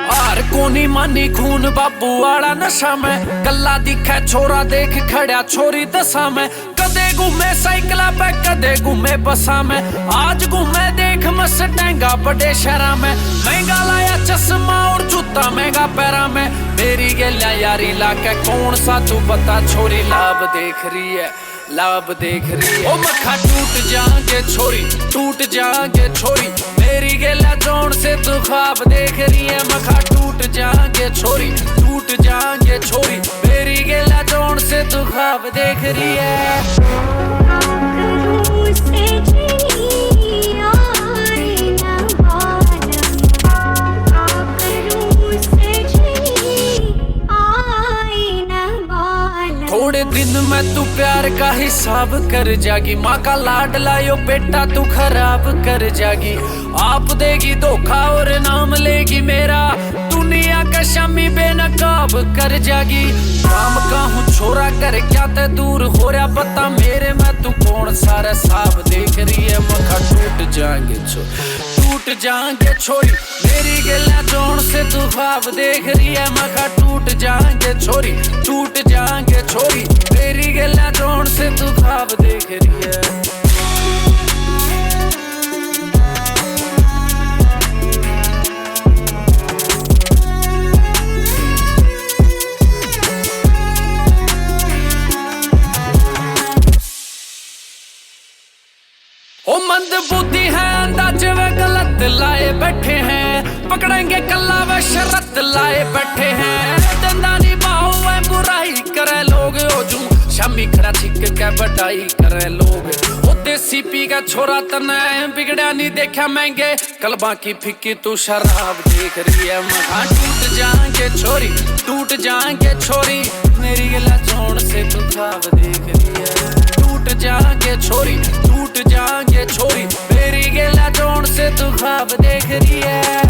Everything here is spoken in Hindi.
हार कोनी मानी खून बाबू वाला नशा में गल्ला दिखे छोरा देख खड़ा छोरी दशा में कदे घूमे साइकिला पे कदे घूमे बसा में आज घूमे देख मस्टैंगा बड़े शहरा में महंगा लाया चश्मा और जूता महंगा पैरा में मेरी गलियां यारी लाके कौन सा तू बता छोरी लाभ देख रही है लाभ देख रही है ओ मक्खा टूट जाएंगे छोरी टूट जाएंगे छोरी मेरी गेला जोन से तू ख्वाब देख रही है मक्खा टूट जाएंगे छोरी टूट जाएंगे छोरी मेरी गेला जोन से तू ख्वाब देख रही है थोड़े दिन में तू प्यार का हिसाब कर जागी माँ का लाड लायो बेटा तू खराब कर जागी आप देगी धोखा और नाम लेगी मेरा दुनिया का शमी बेनकाब कर जागी काम का हूँ छोरा कर क्या ते दूर हो रहा पता मेरे में तू कौन सारा साफ देख रही है मखा टूट जाएंगे छोरी मेरी गला जोन से तू ख्वाब देख रही है मखा टूट जाएंगे छोरी टूट जाएंगे छोरी मेरी गला जोन से तू ख्वाब देख रही है ओ मंद बुद्धि है अंदाज वे गलत लाए बैठे हैं पकड़ेंगे कल्ला वे शरत लाए बैठे हैं दंदानी बाहों में बुराई करे लोग ओजू शामी खड़ा छिक के बटाई करे लोग ओ देसी पी का छोरा तने बिगड़ा नहीं देखा महंगे कलबा की फिक्की तू शराब देख रही है मखा टूट जाएंगे छोरी टूट जाएंगे छोरी मेरी गला जोड़ से तू ख्वाब देख रही है टूट जाएंगे छोरी टूट जाएंगे छोरी मेरी गला जोड़ से तू ख्वाब देख रही है